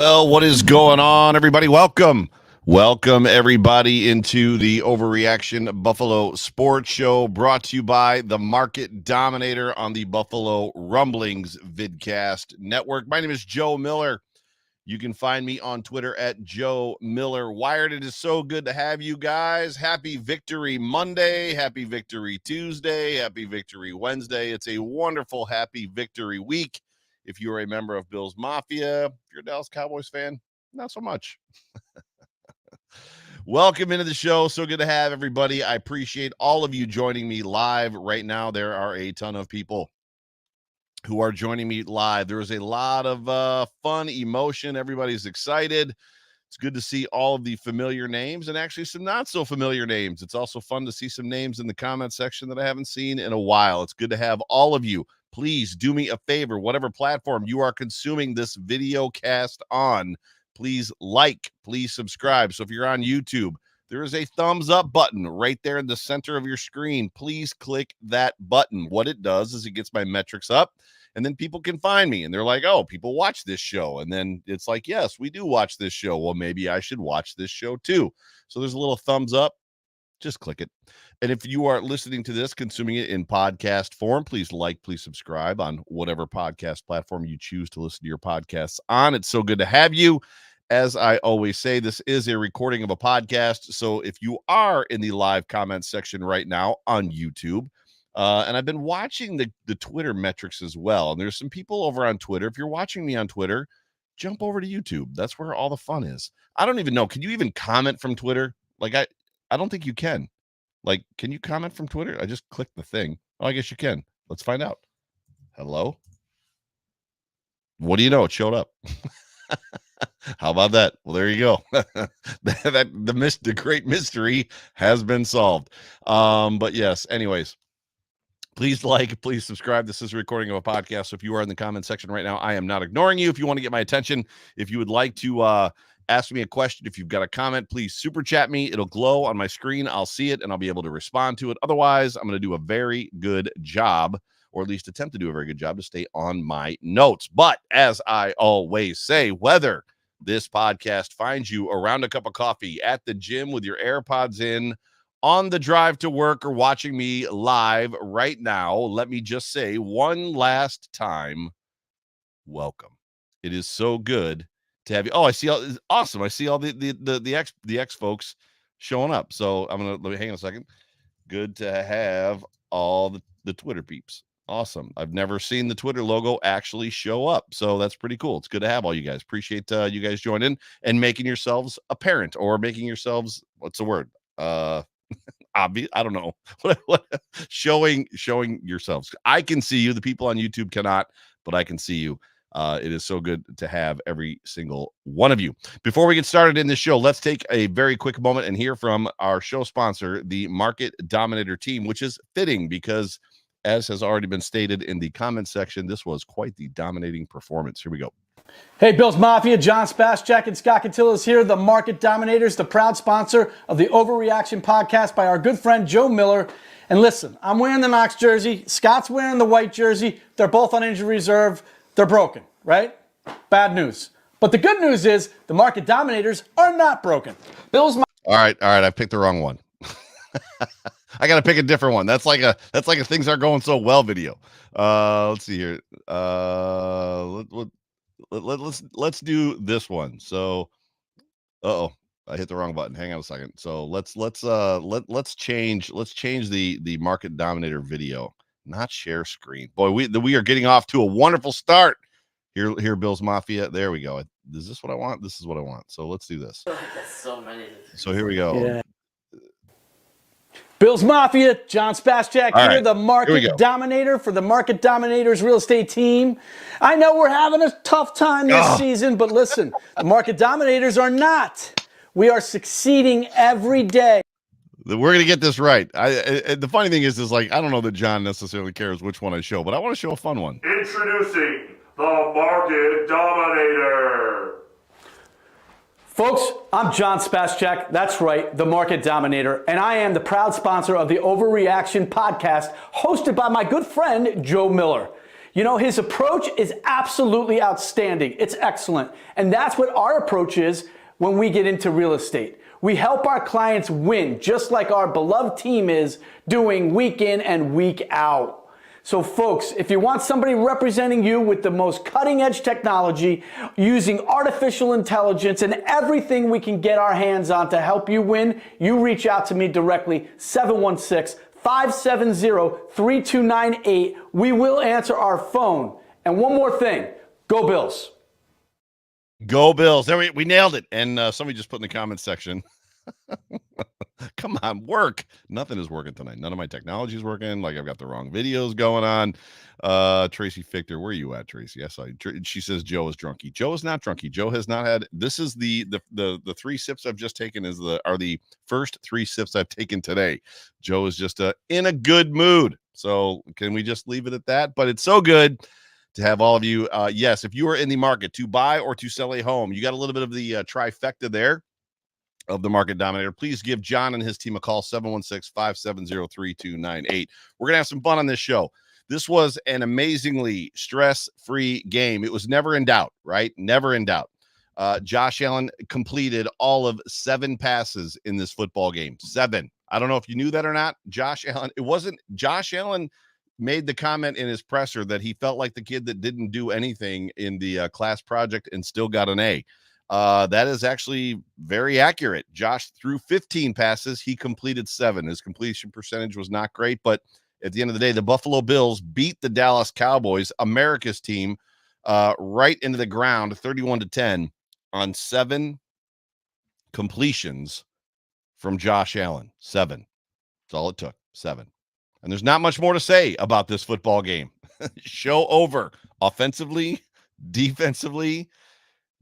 Well, what is going on, everybody? Welcome everybody into the Overreaction Buffalo Sports Show, brought to you by the Market Dominator on the Buffalo Rumblings Vidcast Network. My name is Joe Miller. You can find me on Twitter at Joe Miller Wired. It is so good to have you guys. Happy Victory Monday, Happy Victory Tuesday, Happy Victory Wednesday. It's a wonderful Happy Victory week. If you are a member of Bills Mafia, if you're a Dallas Cowboys fan, not so much. Welcome into the show. So good to have everybody. I appreciate all of you joining me live right now. There are a ton of people who are joining me live. There is a lot of fun, emotion. Everybody's excited. It's good to see all of the familiar names and actually some not so familiar names. It's also fun to see some names in the comment section that I haven't seen in a while. It's good to have all of you. Please do me a favor, whatever platform you are consuming this video cast on, please like, please subscribe. So if you're on YouTube, there is a thumbs up button right there in the center of your screen. Please click that button. What it does is it gets my metrics up, and then people can find me, and they're like, oh, people watch this show. And then it's like, yes, we do watch this show. Well, maybe I should watch this show too. So there's a little thumbs up. Just click it. And if you are listening to this, consuming it in podcast form, please like, please subscribe on whatever podcast platform you choose to listen to your podcasts on. It's so good to have you. As I always say, this is a recording of a podcast. So if you are in the live comment section right now on YouTube, and I've been watching the Twitter metrics as well, and there's some people over on Twitter. If you're watching me on Twitter, jump over to YouTube. That's where all the fun is. I don't even know. Can you even comment from Twitter? Like, I don't think you can. Like, can you comment from Twitter? I just clicked the thing. Oh, I guess you can. Let's find out. Hello? What do you know? It showed up. How about that? Well, there you go. The great mystery has been solved. But yes, anyways, please like, please subscribe. This is a recording of a podcast. So if you are in the comment section right now, I am not ignoring you. If you want to get my attention, if you would like to ask me a question, if you've got a comment, please super chat me. It'll glow on my screen. I'll see it and I'll be able to respond to it. Otherwise, I'm going to do a very good job, or at least attempt to do a very good job, to stay on my notes. But as I always say, whether this podcast finds you around a cup of coffee, at the gym with your AirPods in, on the drive to work, or watching me live right now, let me just say one last time, welcome. It is so good to have you. Oh, I see all. Awesome. I see all the X folks showing up. So let me hang on a second. Good to have all the Twitter peeps. Awesome. I've never seen the Twitter logo actually show up, so that's pretty cool. It's good to have all you guys. Appreciate you guys joining and making yourselves apparent, or making yourselves, what's the word? Obvious. I don't know. Showing yourselves. I can see you. The people on YouTube cannot, but I can see you. It is so good to have every single one of you. Before we get started in this show, let's take a very quick moment and hear from our show sponsor, the Market Dominator team, which is fitting because, as has already been stated in the comment section, this was quite the dominating performance. Here we go. Hey, Bills Mafia, John Spaschak and Scott Catillas here. The Market Dominators, the proud sponsor of the Overreaction podcast by our good friend Joe Miller. And listen, I'm wearing the Knox jersey. Scott's wearing the white jersey. They're both on injury reserve. They're broken, right? Bad news. But the good news is the Market Dominators are not broken. Bills. All right. I picked the wrong one. I got to pick a different one. That's like a things aren't going so well video. Let's see here. Let's do this one. So, I hit the wrong button. Hang on a second. So let's change the Market Dominator video, not share screen. Boy, we are getting off to a wonderful start here, Bills Mafia. There we go. Is this what I want? This is what I want. So let's do this. That's so many. So here we go. Yeah. Bills Mafia, John Spaschak here, right, the Market Dominator for the Market Dominators real estate team. I know we're having a tough time this season, but listen, the Market Dominators are not. We are succeeding every day. We're going to get this right. The funny thing is like, I don't know that John necessarily cares which one I show, but I want to show a fun one. Introducing the Market Dominator. Folks, I'm John Spaschak. That's right, the Market Dominator. And I am the proud sponsor of the Overreaction podcast, hosted by my good friend, Joe Miller. You know, his approach is absolutely outstanding. It's excellent. And that's what our approach is when we get into real estate. We help our clients win, just like our beloved team is doing week in and week out. So folks, if you want somebody representing you with the most cutting edge technology, using artificial intelligence and everything we can get our hands on to help you win, you reach out to me directly, 716-570-3298. We will answer our phone. And one more thing, go Bills. Go Bills. There we nailed it. And somebody just put in the comments section, come on, work. Nothing is working tonight. None of my technology is working. Like I've got the wrong videos going on. Tracy Fichter, where are you at, Tracy? I saw you. She says Joe is drunky. Joe is not drunky. Joe has not had. This is the 3 sips I've just taken are the first 3 sips I've taken today. Joe is just in a good mood. So can we just leave it at that? But it's so good to have all of you. Yes, if you are in the market to buy or to sell a home, you got a little bit of the trifecta there of the Market Dominator. Please give John and his team a call, 716-570-3298. We're going to have some fun on this show. This was an amazingly stress-free game. It was never in doubt, right? Never in doubt. Josh Allen completed all of 7 passes in this football game. 7. I don't know if you knew that or not. Josh Allen made the comment in his presser that he felt like the kid that didn't do anything in the class project and still got an A. That is actually very accurate. Josh threw 15 passes. He completed 7. His completion percentage was not great, but at the end of the day, the Buffalo Bills beat the Dallas Cowboys, America's team, right into the ground, 31-10 on 7 completions from Josh Allen. 7. That's all it took. 7. And there's not much more to say about this football game. Show over. Offensively, defensively,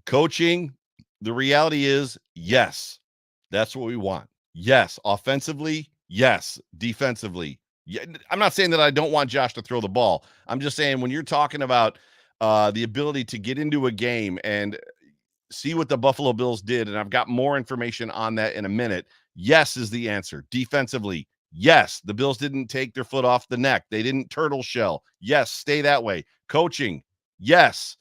coaching. The reality is, yes, that's what we want. Yes, offensively, yes, defensively. Yeah, I'm not saying that I don't want Josh to throw the ball. I'm just saying when you're talking about the ability to get into a game and see what the Buffalo Bills did, and I've got more information on that in a minute, yes is the answer. Defensively, yes, the Bills didn't take their foot off the neck. They didn't turtle shell. Yes, stay that way. Coaching, yes,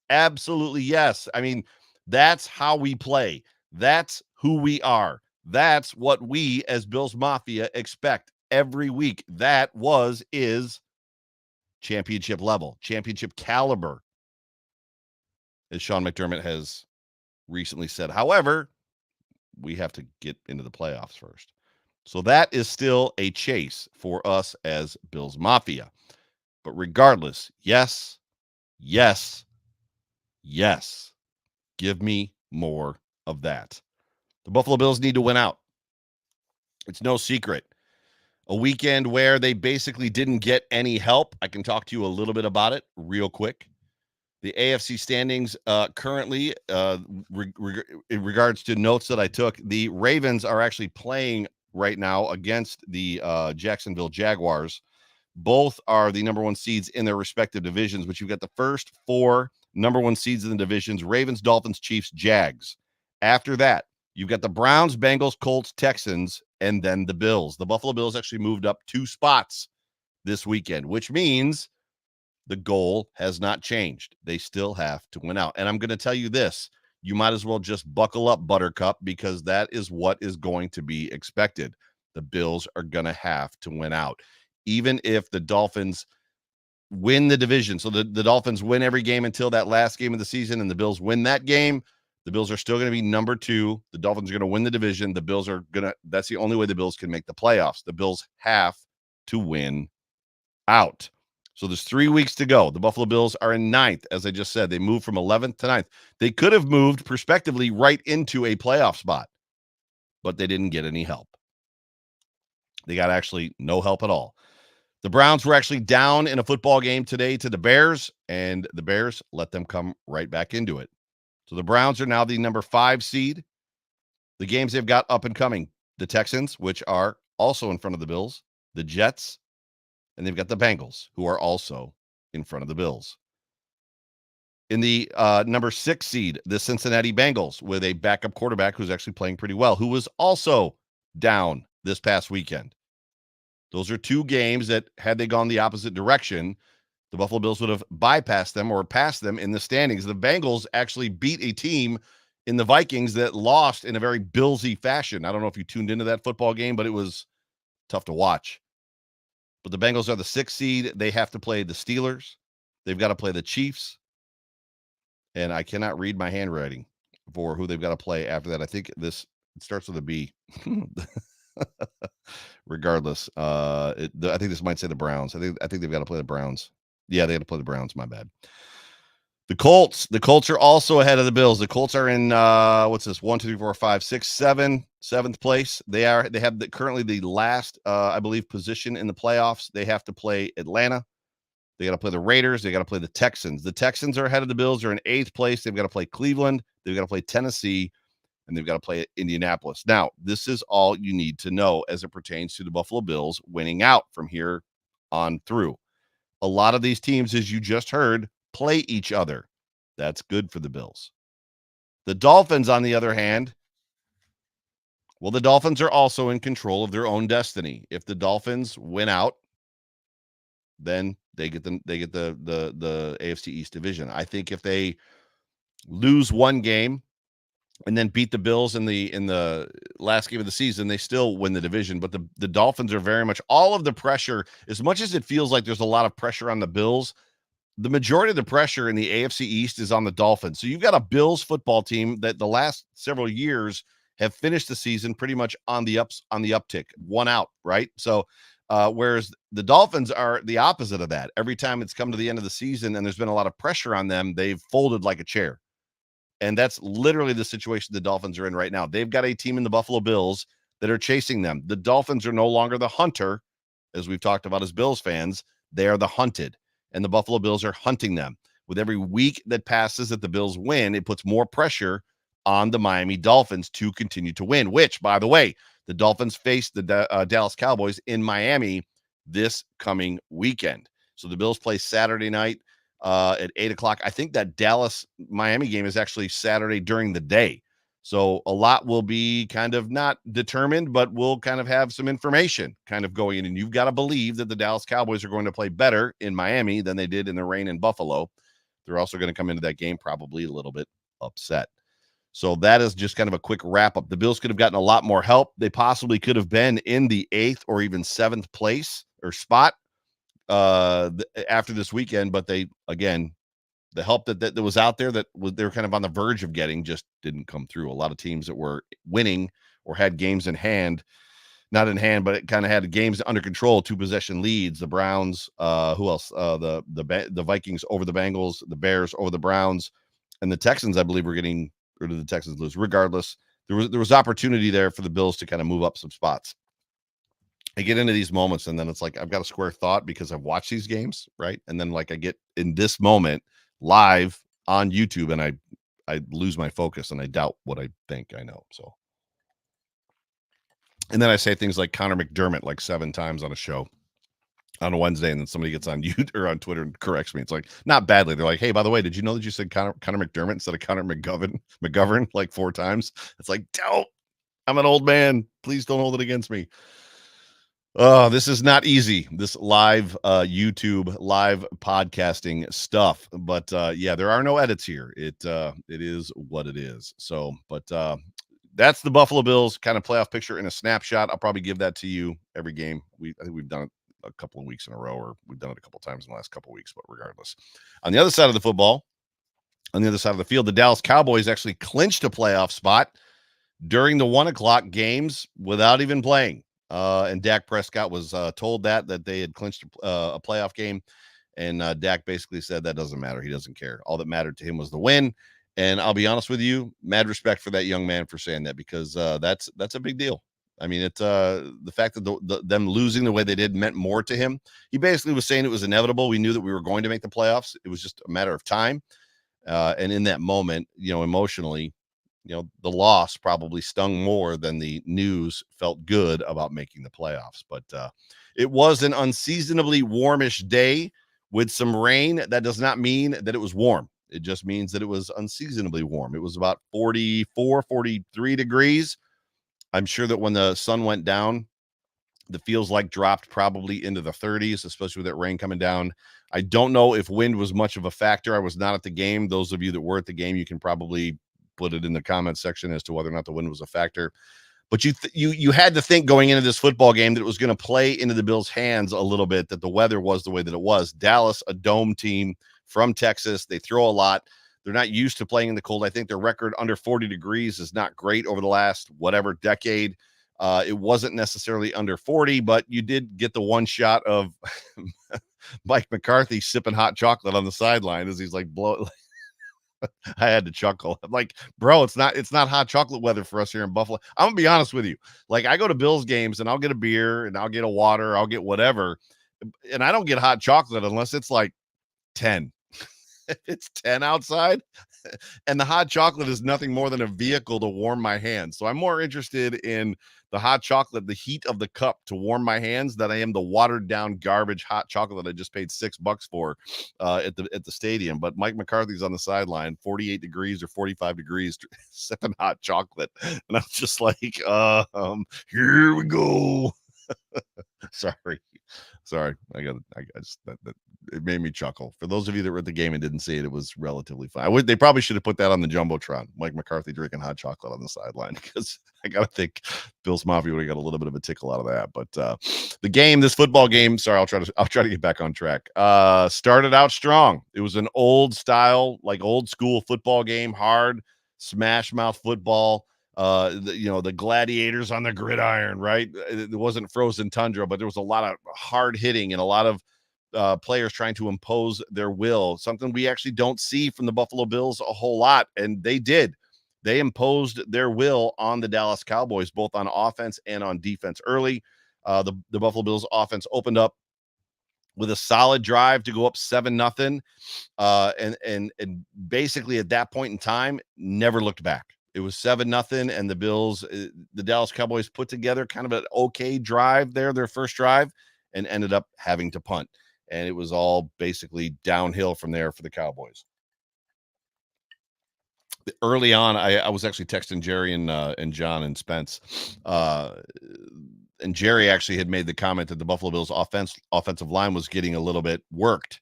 absolutely yes. I mean, that's how we play. That's who we are. That's what we as Bills Mafia expect every week. That is championship level, championship caliber, as Sean McDermott has recently said. However, we have to get into the playoffs first. So that is still a chase for us as Bills Mafia. But regardless, yes, yes, yes. Give me more of that. The Buffalo Bills need to win out. It's no secret. A weekend where they basically didn't get any help. I can talk to you a little bit about it real quick. The AFC standings currently, in regards to notes that I took, the Ravens are actually playing right now against the Jacksonville Jaguars. Both are the number 1 seeds in their respective divisions, but you've got the first 4 number 1 seeds in the divisions: Ravens, Dolphins, Chiefs, Jags. After that, you've got the Browns, Bengals, Colts, Texans, and then the Bills. The Buffalo Bills actually moved up 2 spots this weekend, which means the goal has not changed. They still have to win out. And I'm going to tell you this, you might as well just buckle up, Buttercup, because that is what is going to be expected. The Bills are going to have to win out. Even if the Dolphins win the division, so the Dolphins win every game until that last game of the season, and the Bills win that game, the Bills are still going to be number 2. The Dolphins are going to win the division. The Bills are going to, that's the only way the Bills can make the playoffs. The Bills have to win out. So there's 3 weeks to go. The Buffalo Bills are in 9th. As I just said, they moved from 11th to 9th. They could have moved prospectively right into a playoff spot, but they didn't get any help. They got actually no help at all. The Browns were actually down in a football game today to the Bears, and the Bears let them come right back into it. So the Browns are now the number 5 seed. The games they've got up and coming: the Texans, which are also in front of the Bills, the Jets, and they've got the Bengals, who are also in front of the Bills. In the number 6 seed, the Cincinnati Bengals, with a backup quarterback who's actually playing pretty well, who was also down this past weekend. Those are 2 games that, had they gone the opposite direction, The Buffalo Bills would have bypassed them or passed them in the standings. The Bengals actually beat a team in the Vikings that lost in a very Billsy fashion. I don't know if you tuned into that football game, but it was tough to watch. But the Bengals are the 6th seed. They have to play the Steelers. They've got to play the Chiefs. And I cannot read my handwriting for who they've got to play after that. I think it starts with a B. Regardless, I think this might say the Browns. I think they've got to play the Browns. Yeah, they got to play the Browns. My bad. The Colts are also ahead of the Bills. The Colts are in what's this? 1, 2, 3, 4, 5, 6, 7, 7th place. They have currently the last, I believe, position in the playoffs. They have to play Atlanta. They got to play the Raiders. They got to play the Texans. The Texans are ahead of the Bills. They're in 8th place. They've got to play Cleveland. They've got to play Tennessee, and they've got to play Indianapolis. Now, this is all you need to know as it pertains to the Buffalo Bills winning out from here on through. A lot of these teams, as you just heard, play each other. That's good for the Bills. The Dolphins, on the other hand, well, the Dolphins are also in control of their own destiny. If the Dolphins win out, then they get the AFC East division. I think if they lose one game and then beat the Bills in the last game of the season, they still win the division. But the Dolphins are very much all of the pressure, as much as it feels like there's a lot of pressure on the Bills, the majority of the pressure in the AFC East is on the Dolphins. So you've got a Bills football team that the last several years have finished the season pretty much on the uptick, one out, right? So whereas the Dolphins are the opposite of that. Every time it's come to the end of the season and there's been a lot of pressure on them, they've folded like a chair. And that's literally the situation the Dolphins are in right now. They've got a team in the Buffalo Bills that are chasing them. The Dolphins are no longer the hunter, as we've talked about as Bills fans. They are the hunted. And the Buffalo Bills are hunting them. With every week that passes that the Bills win, it puts more pressure on the Miami Dolphins to continue to win, which, by the way, the Dolphins face the Dallas Cowboys in Miami this coming weekend. So the Bills play Saturday night at 8 o'clock. I think that Dallas-Miami game is actually Saturday during the day. So a lot will be kind of not determined, but we'll kind of have some information kind of going in. And you've got to believe that the Dallas Cowboys are going to play better in Miami than they did in the rain in Buffalo. They're also going to come into that game probably a little bit upset. So that is just kind of a quick wrap up. The Bills could have gotten a lot more help. They possibly could have been in the 8th or even 7th place or spot after this weekend. But they, again, the help that was out there they were kind of on the verge of getting just didn't come through. A lot of teams that were winning or had games in hand, not in hand, but it kind of had games under control, 2-possession leads. The Browns, who else? The Vikings over the Bengals, the Bears over the Browns, and the Texans, I believe, were getting, or did the Texans lose? Regardless, there was opportunity there for the Bills to kind of move up some spots. I get into these moments and then it's like I've got a square thought because I've watched these games, right? And then like I get in this moment live on YouTube and I lose my focus and I doubt what I think I know. So, and then I say things like Connor McDermott like 7 times on a show on a Wednesday, and then somebody gets on YouTube or on Twitter and corrects me. It's like not badly. They're like, "Hey, by the way, did you know that you said Connor McDermott instead of Connor McGovern like 4 times?" It's like, don't. I'm an old man. Please don't hold it against me. Oh, this is not easy. This live YouTube live podcasting stuff, but yeah, there are no edits here. It is what it is. So, but that's the Buffalo Bills kind of playoff picture in a snapshot. I'll probably give that to you every game. I think we've done it a couple of weeks in a row, or we've done it a couple of times in the last couple of weeks. But regardless, on the other side of the football, on the other side of the field, the Dallas Cowboys actually clinched a playoff spot during the 1 o'clock games without even playing. And Dak Prescott was told that they had clinched a playoff game. And Dak basically said that doesn't matter. He doesn't care. All that mattered to him was the win. And I'll be honest with you, mad respect for that young man for saying that, because that's a big deal. I mean, it's the fact that them losing the way they did meant more to him. He basically was saying it was inevitable. We knew that we were going to make the playoffs. It was just a matter of time. And in that moment, emotionally, the loss probably stung more than the news felt good about making the playoffs. But it was an unseasonably warmish day with some rain. That does not mean that it was warm. It just means that it was unseasonably warm. It was about 44, 43 degrees. I'm sure that when the sun went down that feels like dropped probably into the 30s, especially with that rain coming down. I don't know if wind was much of a factor. I was not at the game. Those of you that were at the game, you can probably put it in the comments section as to whether or not the wind was a factor. But you had to think going into this football game that it was going to play into the Bills' hands a little bit, that the weather was the way that it was. Dallas, a dome team from Texas, they throw a lot. They're not used to playing in the cold. I think their record under 40 degrees is not great over the last whatever decade. It wasn't necessarily under 40, but you did get the one shot of Mike McCarthy sipping hot chocolate on the sideline as he's like blow. I had to chuckle. I'm like, bro, it's not hot chocolate weather for us here in Buffalo. I'm gonna be honest with you. Like, I go to Bills games and I'll get a beer and I'll get a water, I'll get whatever, and I don't get hot chocolate unless it's like 10. It's 10 outside, and the hot chocolate is nothing more than a vehicle to warm my hands. So I'm more interested in the hot chocolate, the heat of the cup to warm my hands, than I am the watered down garbage hot chocolate that I just paid $6 for at the stadium. But Mike McCarthy's on the sideline, 48 degrees or 45 degrees, sipping hot chocolate, and I'm just like, here we go. Sorry. I just that it made me chuckle. For those of you that were at the game and didn't see it, it was relatively fun. They probably should have put that on the Jumbotron. Mike McCarthy drinking hot chocolate on the sideline, because I gotta think Bills Mafia would have got a little bit of a tickle out of that. But this football game, sorry, I'll try to get back on track. Started out strong. It was an old style, like old school football game, hard smash mouth football. The gladiators on the gridiron, right? It wasn't frozen tundra, but there was a lot of hard hitting and a lot of players trying to impose their will, something we actually don't see from the Buffalo Bills a whole lot. And they did. They imposed their will on the Dallas Cowboys, both on offense and on defense early. The Buffalo Bills offense opened up with a solid drive to go up 7-0. And basically at that point in time, never looked back. It was 7-0, and the Dallas Cowboys put together kind of an okay drive there, their first drive, and ended up having to punt. And it was all basically downhill from there for the Cowboys. Early on, I was actually texting Jerry and John and Spence, and Jerry actually had made the comment that the Buffalo Bills offensive line was getting a little bit worked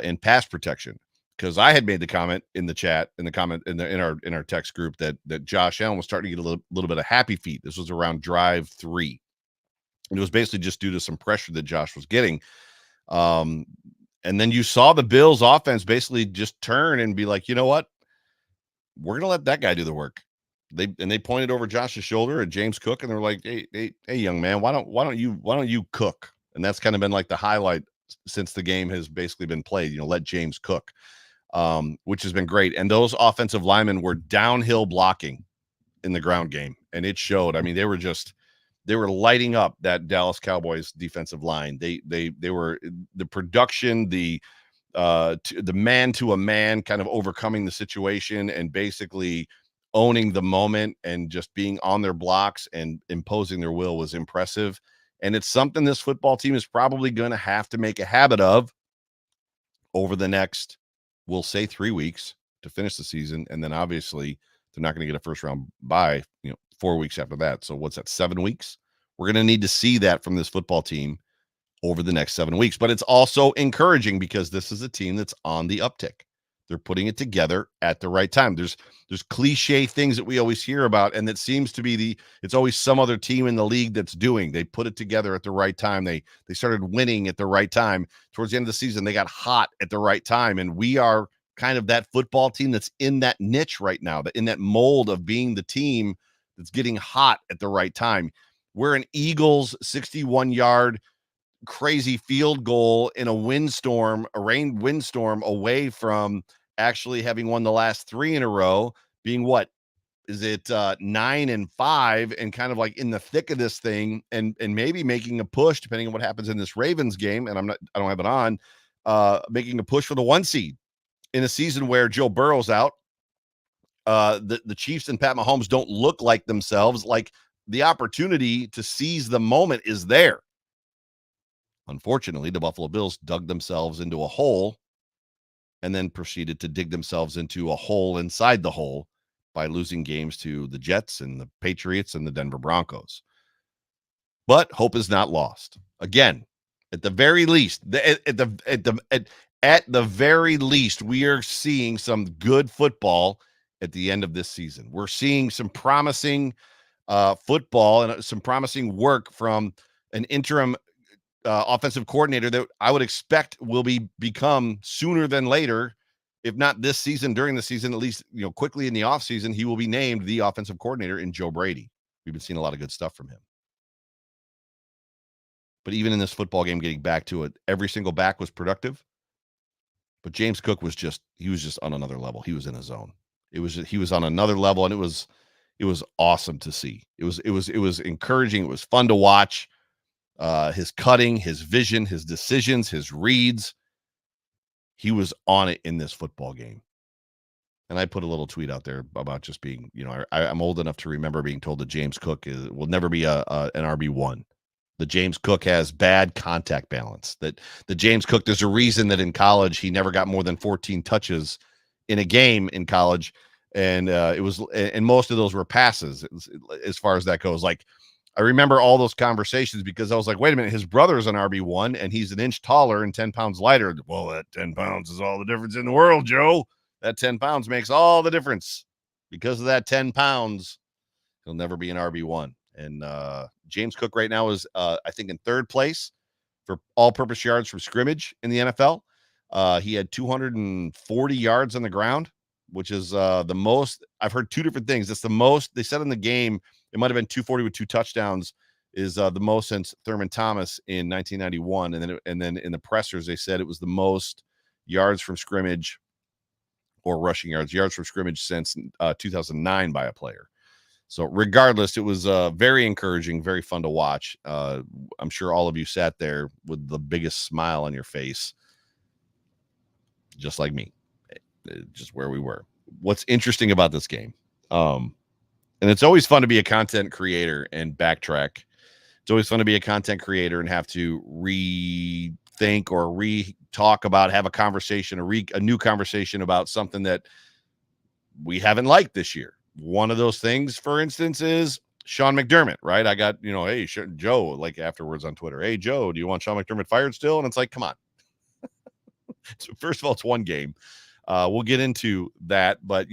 in pass protection. Because I had made the comment in the chat, in our text group, that Josh Allen was starting to get a little bit of happy feet. This was around drive 3. And it was basically just due to some pressure that Josh was getting. And then you saw the Bills offense basically just turn and be like, you know what? We're going to let that guy do the work. They pointed over Josh's shoulder at James Cook, and they were like, hey, young man, why don't you cook? And that's kind of been like the highlight since the game has basically been played. Let James cook. Which has been great. And those offensive linemen were downhill blocking in the ground game, and it showed. I mean, they were lighting up that Dallas Cowboys defensive line. They were the production, the man to a man kind of overcoming the situation and basically owning the moment and just being on their blocks and imposing their will was impressive. And it's something this football team is probably going to have to make a habit of over the next, we'll say, 3 weeks to finish the season. And then obviously they're not going to get a first round bye, 4 weeks after that. So what's that, 7 weeks? We're going to need to see that from this football team over the next 7 weeks. But it's also encouraging because this is a team that's on the uptick. They're putting it together at the right time. There's cliche things that we always hear about, and that seems to be it's always some other team in the league that's doing. They put it together at the right time. They started winning at the right time. Towards the end of the season, they got hot at the right time, and we are kind of that football team that's in that niche right now, in that mold of being the team that's getting hot at the right time. We're an Eagles 61-yard crazy field goal in a rain windstorm away from actually having won the last 3 in a row, being what is it 9-5, and kind of like in the thick of this thing, and maybe making a push depending on what happens in this Ravens game. And I don't have it on, making a push for the 1 seed in a season where Joe Burrow's out. The Chiefs and Pat Mahomes don't look like themselves. Like, the opportunity to seize the moment is there. Unfortunately, the Buffalo Bills dug themselves into a hole and then proceeded to dig themselves into a hole inside the hole by losing games to the Jets and the Patriots and the Denver Broncos. But hope is not lost. Again, at the very least, at the very least, we are seeing some good football at the end of this season. We're seeing some promising football and some promising work from an interim offensive coordinator that I would expect will become sooner than later, if not this season, during the season, at least quickly in the offseason, he will be named the offensive coordinator in Joe Brady. We've been seeing a lot of good stuff from him. But even in this football game, getting back to it, every single back was productive. But James Cook was just on another level. He was in his zone. He was on another level, and it was awesome to see. It was encouraging. It was fun to watch. His cutting, his vision, his decisions, his reads. He was on it in this football game. And I put a little tweet out there about just being, I'm old enough to remember being told that James Cook will never be an RB1. The James Cook has bad contact balance. That the James Cook, there's a reason that in college he never got more than 14 touches in a game in college, and most of those were passes. As far as that goes, like I remember all those conversations because I was like, wait a minute, his brother's an RB1 and he's an inch taller and 10 pounds lighter. Well, that 10 pounds is all the difference in the world, Joe. That 10 pounds makes all the difference. Because of that 10 pounds, he'll never be an RB1. And James Cook right now is, I think, in third place for all-purpose yards from scrimmage in the NFL. He had 240 yards on the ground, which is the most. I've heard two different things. That's the most. They said in the game, it might have been 240 with 2 touchdowns, is the most since Thurman Thomas in 1991. And then in the pressers, they said it was the most yards from scrimmage or rushing yards from scrimmage since 2009 by a player. So regardless, it was very encouraging, very fun to watch. I'm sure all of you sat there with the biggest smile on your face, just like me, just where we were. What's interesting about this game, and it's always fun to be a content creator and backtrack. It's always fun to be a content creator and have to rethink or re-talk about, have a conversation, a new conversation about something that we haven't liked this year. One of those things, for instance, is Sean McDermott, right? I got, hey, Joe, like afterwards on Twitter, hey, Joe, do you want Sean McDermott fired still? And it's like, come on. So first of all, it's one game. We'll get into that, but,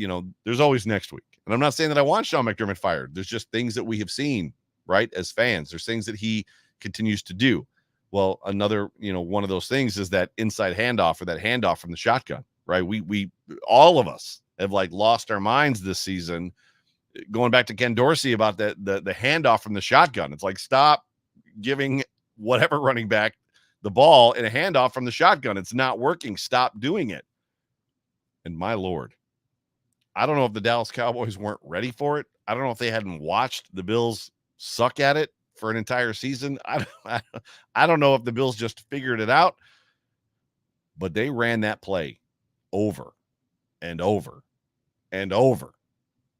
there's always next week. And I'm not saying that I want Sean McDermott fired. There's just things that we have seen, right, as fans. There's things that he continues to do. Well, another, one of those things is that inside handoff or that handoff from the shotgun, right? We all of us have lost our minds this season, going back to Ken Dorsey about the handoff from the shotgun. It's like, stop giving whatever running back the ball in a handoff from the shotgun. It's not working. Stop doing it. And my Lord, I don't know if the Dallas Cowboys weren't ready for it. I don't know if they hadn't watched the Bills suck at it for an entire season. I don't know if the Bills just figured it out, but they ran that play over and over and over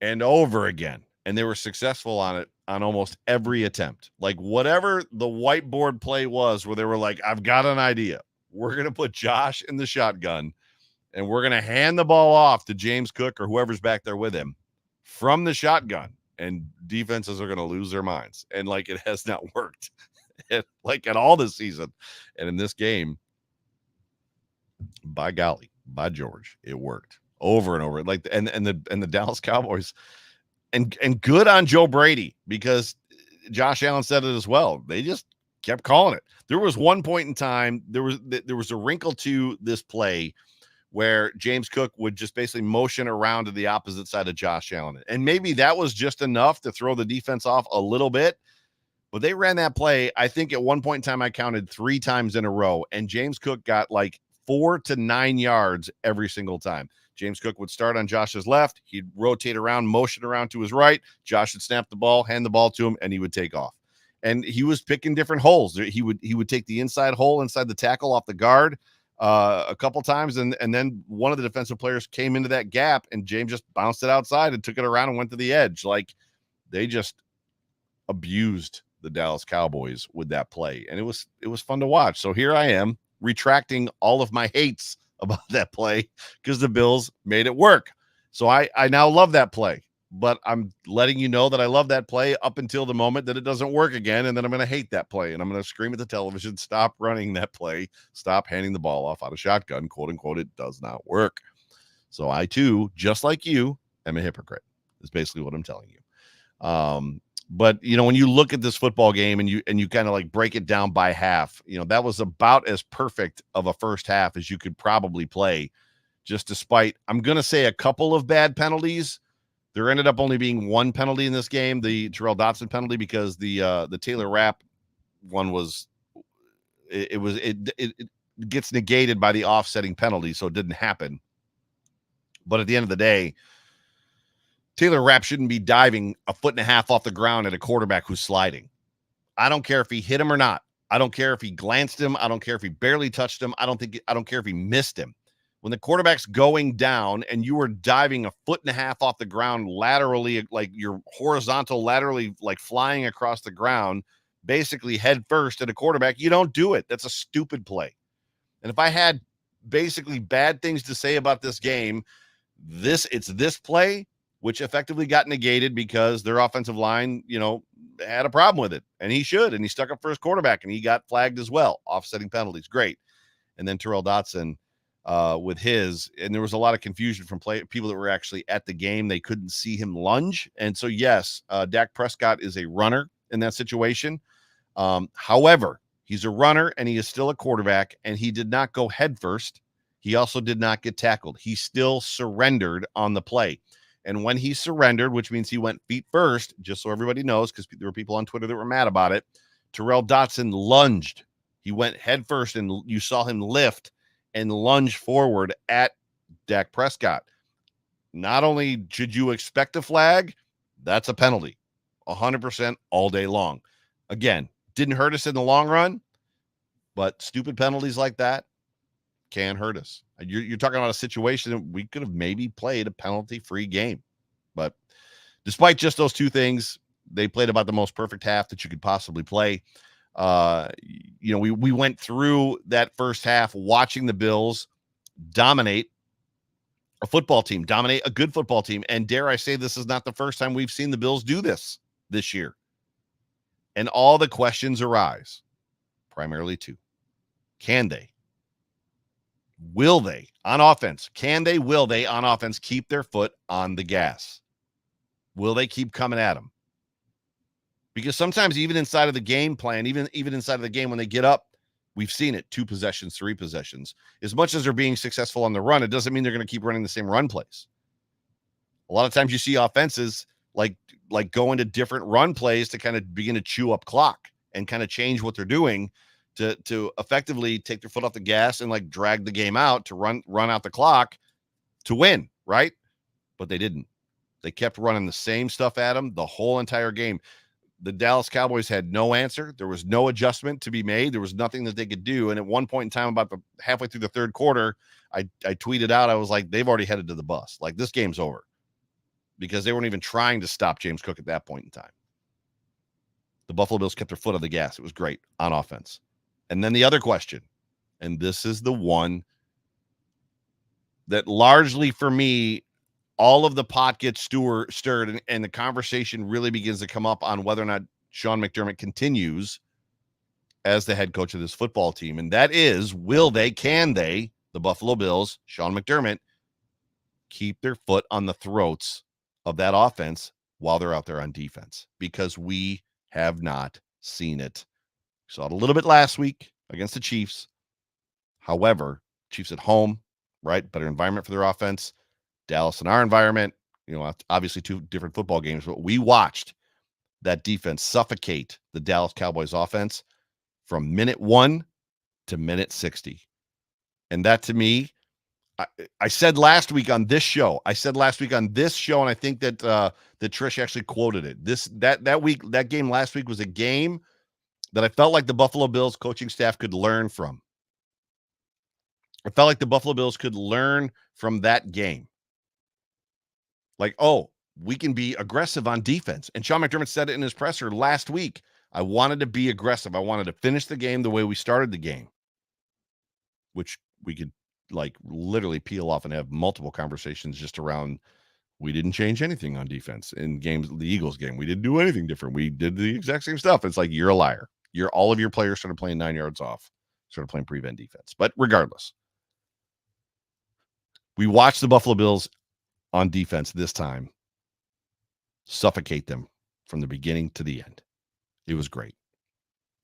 and over again. And they were successful on it on almost every attempt. Like whatever the whiteboard play was where they were like, I've got an idea. We're going to put Josh in the shotgun and we're going to hand the ball off to James Cook or whoever's back there with him from the shotgun. And defenses are going to lose their minds. And it has not worked at all this season. And in this game, by golly, by George, it worked over and over. And the Dallas Cowboys, and good on Joe Brady, because Josh Allen said it as well. They just kept calling it. There was one point in time, there was a wrinkle to this play where James Cook would just basically motion around to the opposite side of Josh Allen. And maybe that was just enough to throw the defense off a little bit. But they ran that play, I think at one point in time, I counted 3 times in a row. And James Cook got 4 to 9 yards every single time. James Cook would start on Josh's left. He'd rotate around, motion around to his right. Josh would snap the ball, hand the ball to him, and he would take off. And he was picking different holes. He would take the inside hole inside the tackle off the guard a couple times, and then one of the defensive players came into that gap, and James just bounced it outside and took it around and went to the edge. They just abused the Dallas Cowboys with that play, and it was fun to watch. So here I am retracting all of my hates about that play because the Bills made it work. So I now love that play. but I'm letting you know that I love that play up until the moment that it doesn't work again, and then I'm going to hate that play, and I'm going to scream at the television, stop running that play, stop handing the ball off out of shotgun, quote unquote, it does not work. So I too, just like you, am a hypocrite, is basically what I'm telling you. But when you look at this football game and you kind of like break it down by half, that was about as perfect of a first half as you could probably play, just despite, I'm going to say, a couple of bad penalties. There ended up only being one penalty in this game, the Terrell Dotson penalty, because the Taylor Rapp one it gets negated by the offsetting penalty, so it didn't happen. But at the end of the day, Taylor Rapp shouldn't be diving a foot and a half off the ground at a quarterback who's sliding. I don't care if he hit him or not. I don't care if he glanced him. I don't care if he barely touched him. I don't care if he missed him. When the quarterback's going down and you are diving a foot and a half off the ground laterally, like you're horizontal, laterally, like flying across the ground, basically head first at a quarterback, you don't do it. That's a stupid play. And if I had basically bad things to say about this game, it's this play, which effectively got negated because their offensive line, had a problem with it. And he stuck up for his quarterback, and he got flagged as well. Offsetting penalties. Great. And then Terrell Dotson with his, and there was a lot of confusion from people that were actually at the game. They couldn't see him lunge. And so, yes, Dak Prescott is a runner in that situation. However, he's a runner and he is still a quarterback, and he did not go head first. He also did not get tackled. He still surrendered on the play. And when he surrendered, which means he went feet first, just so everybody knows, because there were people on Twitter that were mad about it, Terrell Dotson lunged. He went head first, and you saw him lift and lunge forward at Dak Prescott. Not only should you expect a flag, that's a penalty. 100% all day long. Again, didn't hurt us in the long run, but stupid penalties like that can hurt us. You're talking about a situation that we could have maybe played a penalty-free game. But despite just those two things, they played about the most perfect half that you could possibly play. We went through that first half watching the Bills dominate a football team, dominate a good football team. And dare I say, this is not the first time we've seen the Bills do this year. And all the questions arise, primarily two. Can they? Will they on offense? Will they on offense keep their foot on the gas? Will they keep coming at them? Because sometimes even inside of the game plan, even inside of the game, when they get up, we've seen it, 2 possessions, 3 possessions. As much as they're being successful on the run, it doesn't mean they're going to keep running the same run plays. A lot of times you see offenses like go into different run plays to kind of begin to chew up clock and kind of change what they're doing to effectively take their foot off the gas and like drag the game out to run out the clock to win, right? But they didn't. They kept running the same stuff at them the whole entire game. The Dallas Cowboys had no answer. There was no adjustment to be made. There was nothing that they could do. And at one point in time, about halfway through the third quarter, I tweeted out, I was like, they've already headed to the bus. Like, this game's over. Because they weren't even trying to stop James Cook at that point in time. The Buffalo Bills kept their foot on the gas. It was great on offense. And then the other question, and this is the one that largely for me, all of the pot gets stirred and the conversation really begins to come up on whether or not Sean McDermott continues as the head coach of this football team. And that is, can they, the Buffalo Bills, Sean McDermott, keep their foot on the throats of that offense while they're out there on defense? Because we have not seen it. We saw it a little bit last week against the Chiefs. However, Chiefs at home, right? Better environment for their offense. Dallas in our environment, obviously 2 different football games, but we watched that defense suffocate the Dallas Cowboys offense from minute 1 to minute 60. And that, to me, I said last week on this show, and I think that that Trish actually quoted it. That game last week was a game that I felt like the Buffalo Bills coaching staff could learn from. I felt like the Buffalo Bills could learn from that game. Like, oh, we can be aggressive on defense. And Sean McDermott said it in his presser last week. I wanted to be aggressive. I wanted to finish the game the way we started the game, which we could like literally peel off and have multiple conversations just around We didn't change anything on defense in games. The Eagles game, we didn't do anything different. We did the exact same stuff. It's like, you're a liar. All of your players started playing 9 yards off, started playing prevent defense. But regardless, we watched the Buffalo Bills on defense this time suffocate them from the beginning to the end. It was great.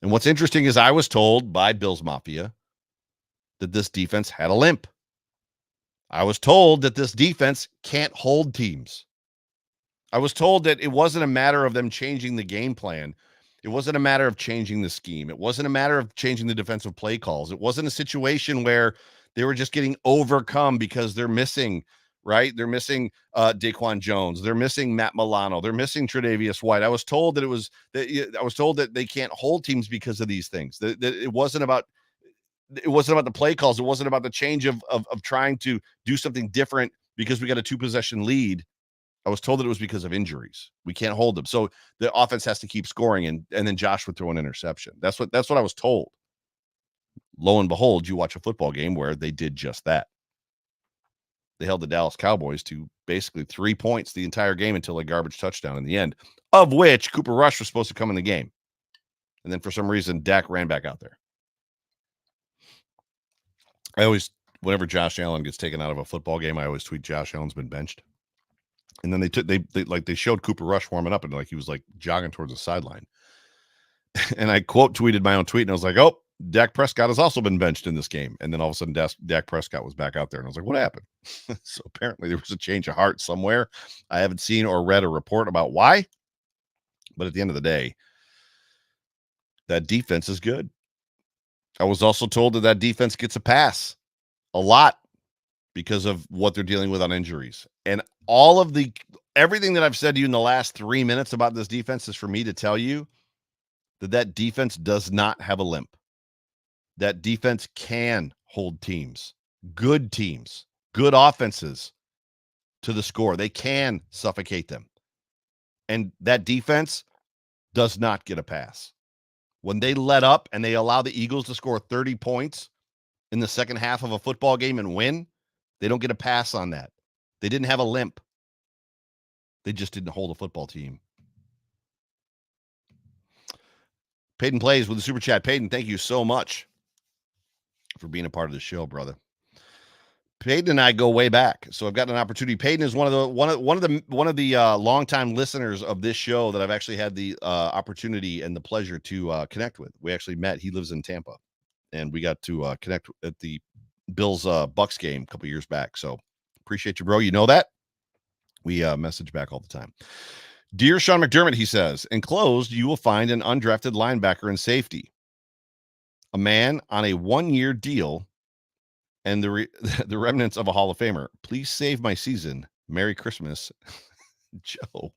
And what's interesting is I was told by Bills Mafia that this defense had a limp. I was told that this defense can't hold teams. I was told that it wasn't a matter of them changing the game plan. It wasn't a matter of changing the scheme. It wasn't a matter of changing the defensive play calls. It wasn't a situation where they were just getting overcome because they're missing, right? They're missing Daquan Jones. They're missing Matt Milano. They're missing Tre'Davious White. I was told that they can't hold teams because of these things. That it wasn't about the play calls. It wasn't about the change of trying to do something different because we got a 2-possession lead. I was told that it was because of injuries. We can't hold them. So the offense has to keep scoring, and then Josh would throw an interception. That's what I was told. Lo and behold, you watch a football game where they did just that. They held the Dallas Cowboys to basically 3 points the entire game until a garbage touchdown in the end, of which Cooper Rush was supposed to come in the game. And then for some reason, Dak ran back out there. Whenever Josh Allen gets taken out of a football game, I always tweet Josh Allen's been benched. And then they showed Cooper Rush warming up, and like he was like jogging towards the sideline. And I quote tweeted my own tweet, and I was like, "Oh, Dak Prescott has also been benched in this game." And then all of a sudden, Dak Prescott was back out there, and I was like, "What happened?" So apparently there was a change of heart somewhere. I haven't seen or read a report about why, but at the end of the day, that defense is good. I was also told that defense gets a pass a lot because of what they're dealing with on injuries. And everything that I've said to you in the last 3 minutes about this defense is for me to tell you that defense does not have a limp. That defense can hold teams, good offenses to the score. They can suffocate them. And that defense does not get a pass. When they let up and they allow the Eagles to score 30 points in the second half of a football game and win, they don't get a pass on that. They didn't have a limp. They just didn't hold a football team. Peyton Plays with the super chat. Peyton, thank you so much for being a part of the show, brother. Peyton and I go way back, so I've got an opportunity. Peyton is one of the longtime listeners of this show that I've actually had the opportunity and the pleasure to connect with. We actually met. He lives in Tampa, and we got to connect at the Bills Bucks game a couple years back. So appreciate you, bro. You know that. We message back all the time. Dear Sean McDermott, he says, enclosed, you will find an undrafted linebacker and safety, a man on a 1-year deal, and the remnants of a Hall of Famer. Please save my season. Merry Christmas, Joe.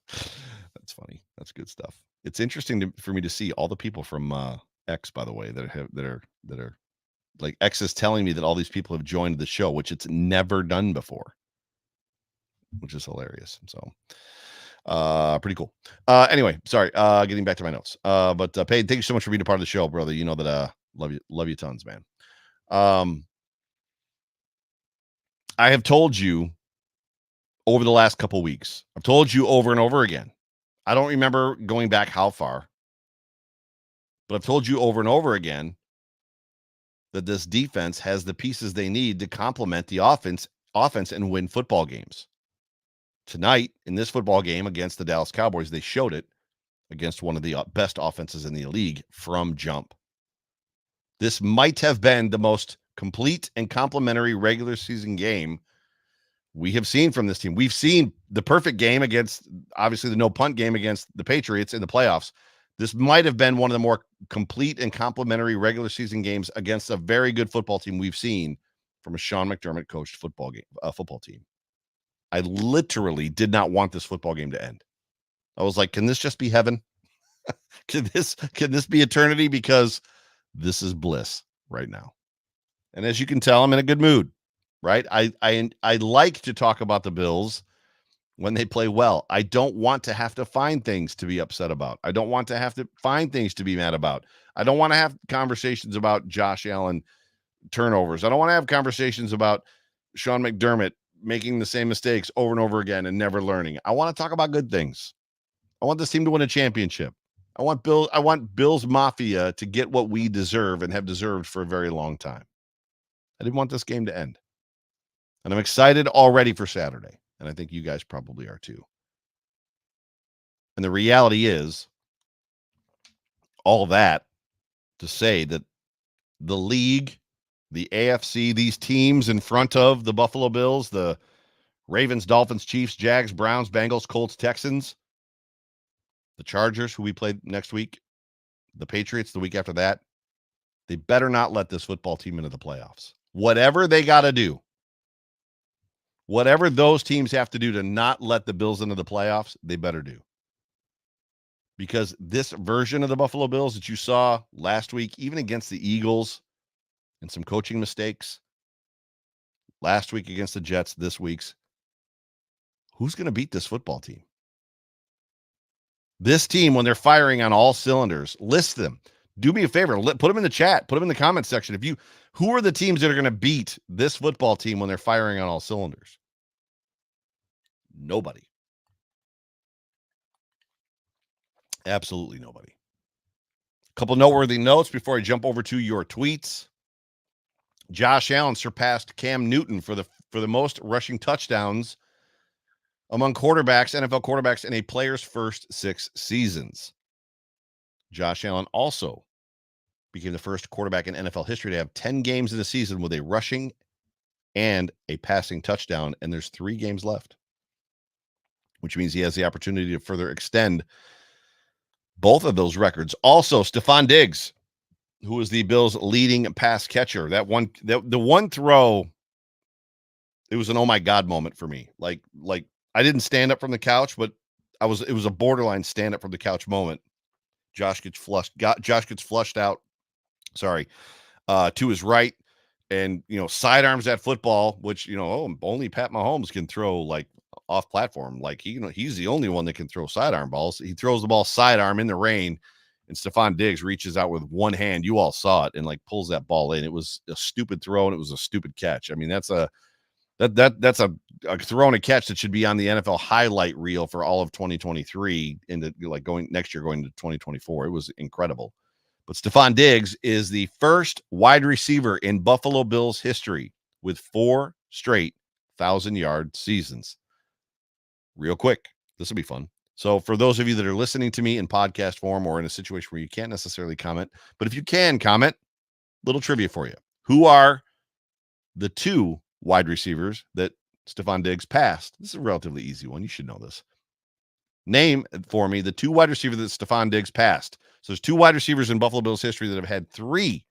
That's funny. That's good stuff. It's interesting for me to see all the people from X, by the way, that are like, X is telling me that all these people have joined the show, which it's never done before, which is hilarious. So pretty cool. Anyway, sorry, getting back to my notes. But Peyton, thank you so much for being a part of the show, brother. You know that love you tons, man. I have told you over the last couple weeks, I've told you over and over again. I don't remember going back how far, but I've told you over and over again that this defense has the pieces they need to complement the offense and win football games. Tonight, in this football game against the Dallas Cowboys, they showed it against one of the best offenses in the league from jump. This might have been the most complete and complementary regular season game we have seen from this team. We've seen the perfect game against, obviously, the no punt game against the Patriots in the playoffs. This might have been one of the more complete and complementary regular season games against a very good football team we've seen from a Sean McDermott coached football team. I literally did not want this football game to end. I was like, can this just be heaven? Can this be eternity? Because this is bliss right now. And as you can tell, I'm in a good mood, right? I like to talk about the Bills when they play well. I don't want to have to find things to be upset about. I don't want to have to find things to be mad about. I don't want to have conversations about Josh Allen turnovers. I don't want to have conversations about Sean McDermott making the same mistakes over and over again and never learning. I want to talk about good things. I want this team to win a championship. I want Bills Mafia to get what we deserve and have deserved for a very long time. I didn't want this game to end. And I'm excited already for Saturday. And I think you guys probably are too. And the reality is, all that to say that the league, the AFC, these teams in front of the Buffalo Bills, the Ravens, Dolphins, Chiefs, Jags, Browns, Bengals, Colts, Texans, the Chargers, who we play next week, the Patriots the week after that, they better not let this football team into the playoffs. Whatever they got to do, whatever those teams have to do to not let the Bills into the playoffs, they better do. Because this version of the Buffalo Bills that you saw last week, even against the Eagles and some coaching mistakes, last week against the Jets, this week's, who's going to beat this football team? This team, when they're firing on all cylinders, list them. Do me a favor, put them in the chat, put them in the comment section. Who are the teams that are going to beat this football team when they're firing on all cylinders? Nobody. Absolutely nobody. A couple noteworthy notes before I jump over to your tweets. Josh Allen surpassed Cam Newton for the most rushing touchdowns among quarterbacks, NFL quarterbacks, in a player's first 6 seasons. Josh Allen also became the first quarterback in NFL history to have 10 games in a season with a rushing and a passing touchdown, and there's 3 games left, which means he has the opportunity to further extend both of those records. Also, Stefon Diggs, who was the Bills' leading pass catcher, the one throw, it was an oh my God moment for me. Like I didn't stand up from the couch, but it was a borderline stand up from the couch moment. Josh gets flushed out, to his right, and sidearms that football, which only Pat Mahomes can throw like off platform. Like he's the only one that can throw sidearm balls. He throws the ball sidearm in the rain, and Stefon Diggs reaches out with one hand. You all saw it, and like pulls that ball in. It was a stupid throw, and it was a stupid catch. I mean, that's a throw and a catch that should be on the NFL highlight reel for all of 2023 into going next year, going to 2024. It was incredible. But Stefon Diggs is the first wide receiver in Buffalo Bills history with 4 straight 1,000-yard seasons. Real quick, this will be fun. So for those of you that are listening to me in podcast form or in a situation where you can't necessarily comment, but if you can comment, little trivia for you. Who are the 2 wide receivers that Stefon Diggs passed? This is a relatively easy one. You should know this. Name for me the 2 wide receivers that Stefon Diggs passed. So there's 2 wide receivers in Buffalo Bills history that have had 3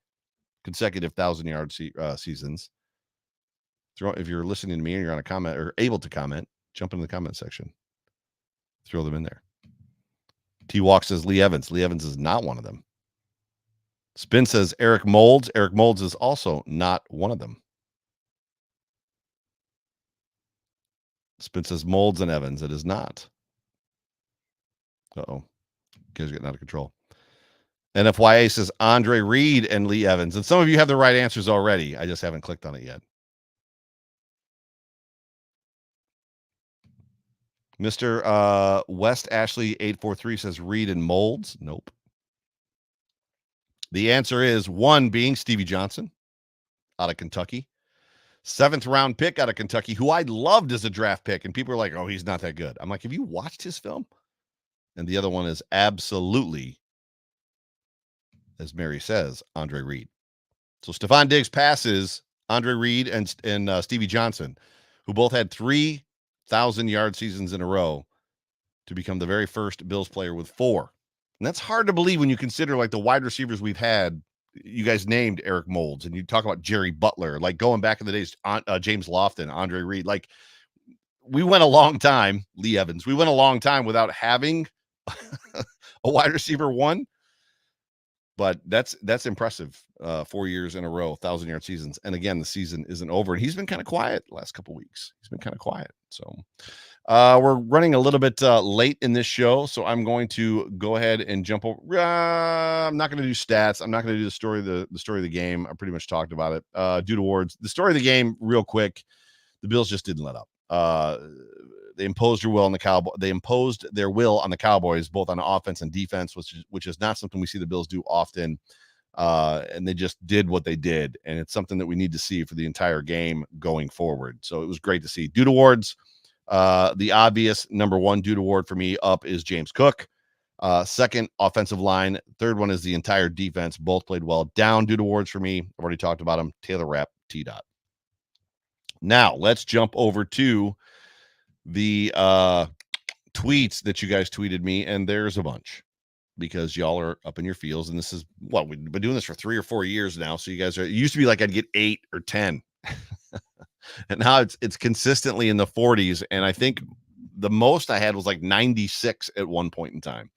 consecutive 1,000-yard seasons. If you're listening to me and you're on a comment or able to comment, jump into the comment section. Throw them in there. T-Walk says Lee Evans. Lee Evans is not one of them. Spin says Eric Moulds. Eric Moulds is also not one of them. Spin says Moulds and Evans. It is not. Uh-oh. You guys are getting out of control. NFYA says Andre Reed and Lee Evans. And some of you have the right answers already. I just haven't clicked on it yet. Mr. West Ashley 843 says Reed and Moulds. Nope. The answer is 1 being Stevie Johnson out of Kentucky. 7th round pick out of Kentucky, who I loved as a draft pick. And people are like, oh, he's not that good. I'm like, have you watched his film? And the other one is absolutely, as Mary says, Andre Reed. So Stefon Diggs passes Andre Reed and Stevie Johnson, who both had 3,000-yard seasons in a row, to become the very first Bills player with 4. And that's hard to believe when you consider like the wide receivers we've had. You guys named Eric Moulds, and you talk about Jerry Butler, like going back in the days, James Lofton, Andre Reed. Like we went a long time, Lee Evans. We went a long time without having a wide receiver 1. But that's impressive. 4 years in a row, 1,000-yard seasons. And again, the season isn't over. And he's been kind of quiet the last couple of weeks. He's been kind of quiet. So we're running a little bit late in this show. So I'm going to go ahead and jump over. I'm not going to do stats. I'm not going to do the story of the game. I pretty much talked about it. Due to awards. The story of the game, real quick. The Bills just didn't let up. They imposed their will on the Cowboys. They imposed their will on the Cowboys, both on offense and defense, which is not something we see the Bills do often. And they just did what they did, and it's something that we need to see for the entire game going forward. So it was great to see. Dude awards, the obvious number one dude award for me up is James Cook. Second, offensive line. Third one is the entire defense. Both played well. Down dude awards for me. I've already talked about them. Taylor Rapp, T-Dot. Now let's jump over to the tweets that you guys tweeted me, and there's a bunch, because y'all are up in your fields, and this is what we've been doing this for 3 or 4 years now. So you guys are, it used to be like I'd get 8 or 10, and now it's consistently in the 40s. And I think the most I had was like 96 at one point in time.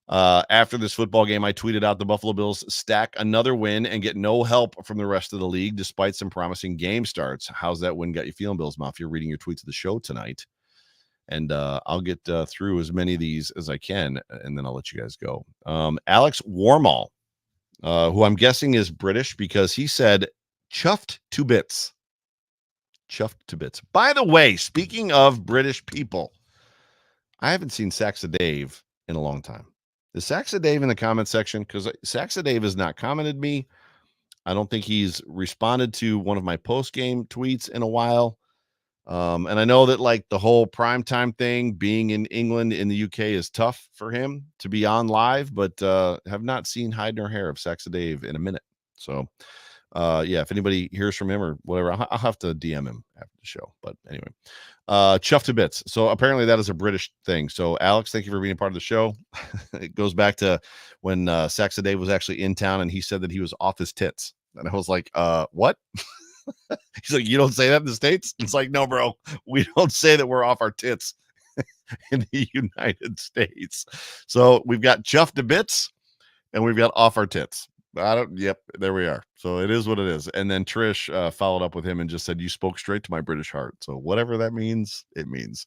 After this football game, I tweeted out the Buffalo Bills stack another win and get no help from the rest of the league, despite some promising game starts. How's that win got you feeling, Bills Mafia? Reading your tweets of the show tonight. And I'll get through as many of these as I can, and then I'll let you guys go. Alex Warmall, who I'm guessing is British, because he said, chuffed to bits. Chuffed to bits. By the way, speaking of British people, I haven't seen Saxa Dave in a long time. Is Saxa Dave in the comment section? Because Saxa Dave has not commented me. I don't think he's responded to one of my post-game tweets in a while. And I know that like the whole primetime thing, being in England, in the UK, is tough for him to be on live, but have not seen hide nor hair of Saxa Dave in a minute. So yeah, if anybody hears from him or whatever, I'll have to DM him after the show. But anyway, chuff to bits. So apparently that is a British thing. So Alex, thank you for being a part of the show. It goes back to when Saxa Dave was actually in town, and he said that he was off his tits. And I was like, what? He's like, you don't say that in the States? It's like, no, bro, we don't say that we're off our tits in the United States. So we've got chuffed to bits and we've got off our tits. Yep, there we are. So it is what it is. And then Trish followed up with him and just said, you spoke straight to my British heart. So whatever that means, it means.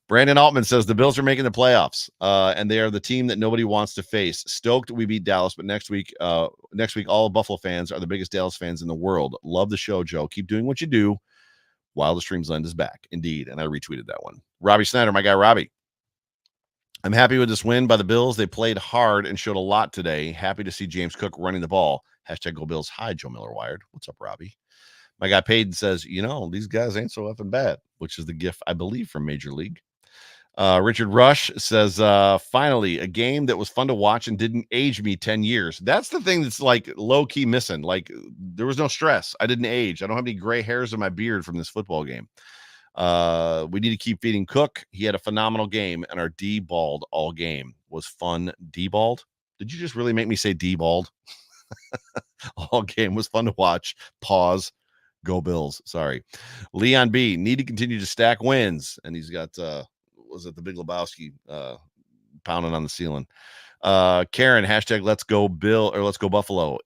Brandon Altman says the Bills are making the playoffs, and they are the team that nobody wants to face. Stoked we beat Dallas, but next week, all Buffalo fans are the biggest Dallas fans in the world. Love the show, Joe. Keep doing what you do while the Streams Land is back. Indeed. And I retweeted that one. Robbie Snyder, my guy, Robbie. I'm happy with this win by the Bills. They played hard and showed a lot today. Happy to see James Cook running the ball. Hashtag Go Bills. Hi, Joe Miller Wired. What's up, Robbie? My guy Payton says, these guys ain't so effing bad, which is the gift, I believe, from Major League. Richard Rush says, finally, a game that was fun to watch and didn't age me 10 years. That's the thing that's like low-key missing. Like, there was no stress. I didn't age. I don't have any gray hairs in my beard from this football game. We need to keep feeding Cook. He had a phenomenal game, and our D-balled all game. Was fun. D-balled? Did you just really make me say D-balled? All game was fun to watch. Pause. Go Bills. Sorry. Leon B. Need to continue to stack wins. And he's got, was it the Big Lebowski pounding on the ceiling? Karen, hashtag let's go Bill, or let's go Buffalo.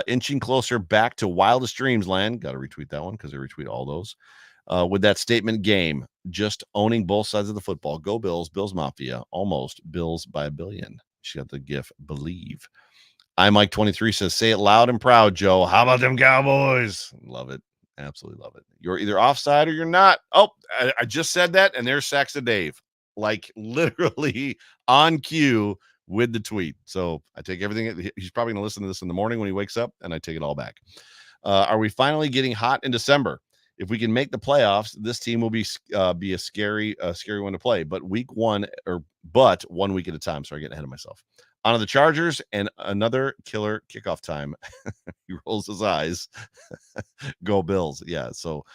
Inching closer back to wildest dreams land. Got to retweet that one because I retweet all those. With that statement game, just owning both sides of the football. Go Bills, Bills Mafia, almost Bills by a billion. She got the gif, believe. I Mike 23 says, say it loud and proud, Joe. How about them Cowboys? Love it. Absolutely love it. You're either offside or you're not. Oh, I just said that, and there's Saxa Dave, like literally on cue with the tweet. So I take everything. He's probably going to listen to this in the morning when he wakes up, and I take it all back. Are we finally getting hot in December? If we can make the playoffs, this team will be a scary one to play. But 1 week at a time. Sorry, getting ahead of myself. On to the Chargers and another killer kickoff time. He rolls his eyes. Go Bills. Yeah. So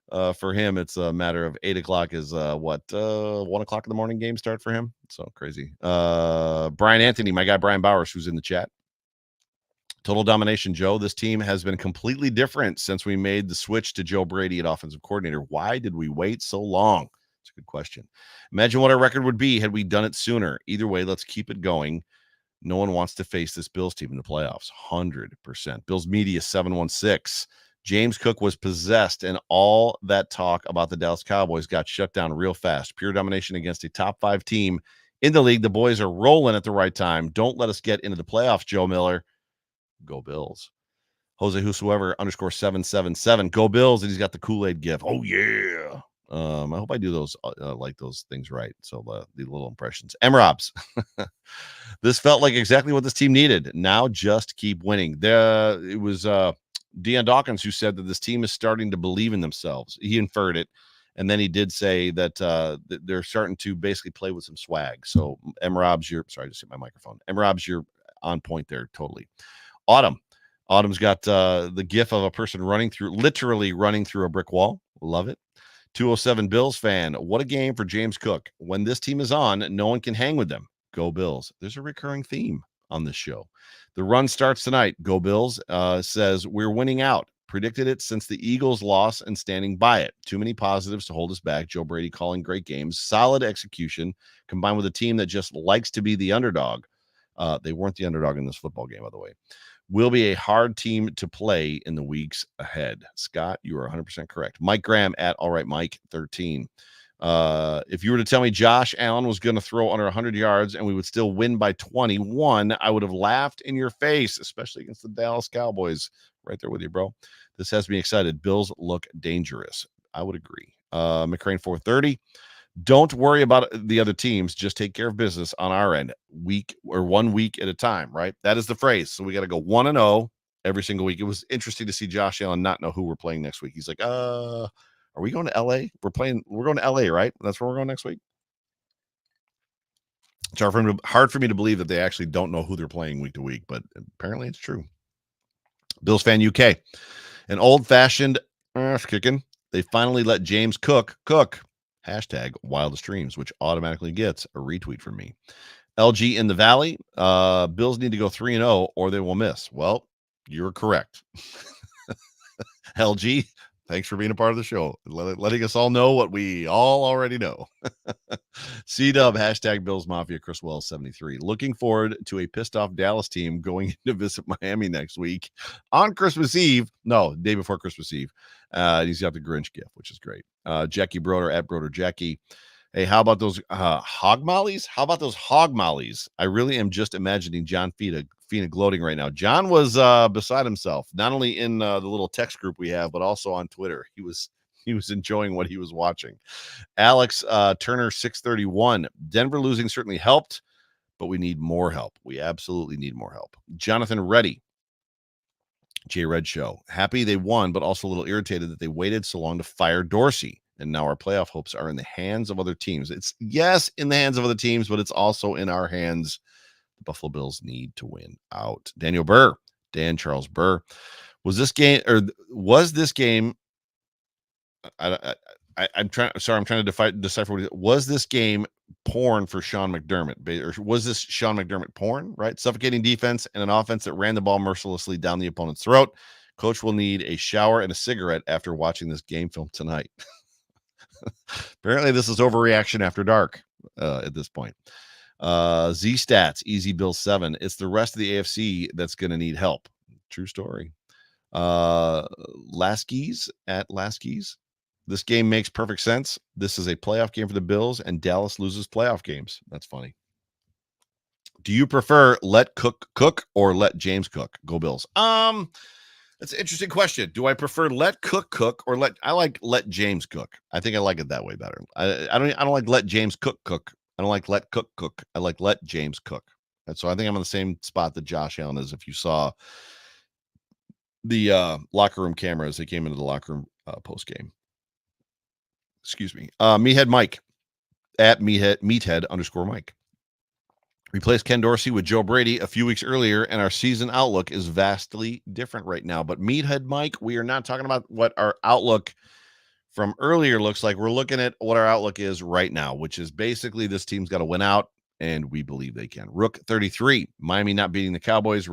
for him, it's a matter of 8 o'clock is 1 o'clock in the morning game start for him. So crazy. Brian Anthony, my guy Brian Bowers, who's in the chat. Total domination, Joe. This team has been completely different since we made the switch to Joe Brady at offensive coordinator. Why did we wait so long? It's a good question. Imagine what our record would be had we done it sooner. Either way, let's keep it going. No one wants to face this Bills team in the playoffs. 100%. Bills Media 716. James Cook was possessed, and all that talk about the Dallas Cowboys got shut down real fast. Pure domination against a top 5 team in the league. The boys are rolling at the right time. Don't let us get into the playoffs, Joe Miller. Go Bills. Jose Whosoever _777. Go Bills, and he's got the Kool-Aid gif. Oh yeah. I hope I do those like those things right. So the little impressions. M-Robs. This felt like exactly what this team needed. Now just keep winning. It was Deion Dawkins who said that this team is starting to believe in themselves. He inferred it. And then he did say that they're starting to basically play with some swag. So M-Robs, sorry, I just hit my microphone. M-Robs, you're on point there totally. Autumn's got the gif of a person literally running through a brick wall. Love it. 207 Bills fan. What a game for James Cook. When this team is on, no one can hang with them. Go Bills. There's a recurring theme on this show. The run starts tonight. Go Bills says we're winning out. Predicted it since the Eagles loss and standing by it. Too many positives to hold us back. Joe Brady calling great games. Solid execution combined with a team that just likes to be the underdog. They weren't the underdog in this football game, by the way. Will be a hard team to play in the weeks ahead. Scott, you are 100% correct. Mike Graham at All Right Mike 13. If you were to tell me Josh Allen was going to throw under 100 yards and we would still win by 21, I would have laughed in your face, especially against the Dallas Cowboys. Right there with you, bro. This has me excited. Bills look dangerous. I would agree. McCrane 430. Don't worry about the other teams. Just take care of business on our end, 1 week at a time, right? That is the phrase. So we got to go 1-0 every single week. It was interesting to see Josh Allen not know who we're playing next week. He's like, are we going to LA? We're going to LA, right? That's where we're going next week. It's hard for me to believe that they actually don't know who they're playing week to week, but apparently it's true. Bills fan UK. An old-fashioned ass kicking. They finally let James cook. Hashtag wildest dreams, which automatically gets a retweet from me. LG in the Valley. Bills need to go 3-0 or they will miss. Well, you're correct. LG, thanks for being a part of the show. Letting us all know what we all already know. C-Dub, hashtag Bills Mafia, Chris Wells 73. Looking forward to a pissed off Dallas team going to visit Miami next week on Christmas Eve. No, day before Christmas Eve. He's got the Grinch gift, which is great. Jackie Broder at Broder Jackie. Hey, how about those hog mollies? How about those hog mollies? I really am just imagining John Fina gloating right now. John was beside himself, not only in the little text group we have, but also on Twitter. He was enjoying what he was watching. Alex Turner 631. Denver losing certainly helped, but we need more help. We absolutely need more help. Jonathan Reddy. J Red Show. Happy they won, but also a little irritated that they waited so long to fire Dorsey. And now our playoff hopes are in the hands of other teams. It's, yes, in the hands of other teams, but it's also in our hands. The Buffalo Bills need to win out. Daniel Burr, Dan Charles Burr. Was this game? I'm trying to decipher what was this game porn for Sean McDermott, or was this Sean McDermott porn, right? Suffocating defense and an offense that ran the ball mercilessly down the opponent's throat. Coach will need a shower and a cigarette after watching this game film tonight. Apparently this is overreaction after dark at this point. Z Stats, Easy Bill 7. It's the rest of the AFC that's going to need help. True story. Laskies at Laskies. This game makes perfect sense. This is a playoff game for the Bills, and Dallas loses playoff games. That's funny. Do you prefer let Cook cook or let James cook? Go Bills. That's an interesting question. Do I prefer let Cook cook or I like let James cook? I think I like it that way better. I don't like let James cook. I don't like let Cook cook. I like let James cook. And so I think I'm on the same spot that Josh Allen is. If you saw the locker room cameras, they came into the locker room post game. Excuse me. Meathead Mike at meathead _ Mike. Replaced Ken Dorsey with Joe Brady a few weeks earlier, and our season outlook is vastly different right now. But Meathead Mike, we are not talking about what our outlook from earlier looks like. We're looking at what our outlook is right now, which is basically this team's got to win out, and we believe they can. Rook 33, Miami not beating the Cowboys.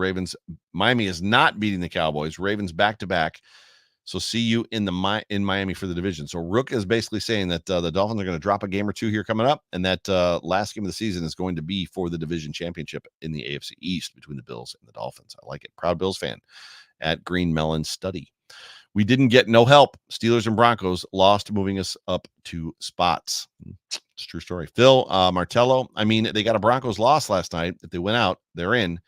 Miami is not beating the Cowboys. Ravens back-to-back. So see you in Miami for the division. So Rook is basically saying that the Dolphins are going to drop a game or two here coming up, and that last game of the season is going to be for the division championship in the AFC East between the Bills and the Dolphins. I like it. Proud Bills fan at Green Melon Study. We didn't get no help. Steelers and Broncos lost, moving us up 2 spots. It's a true story. Phil Martello, I mean, they got a Broncos loss last night. If they win out, they're in.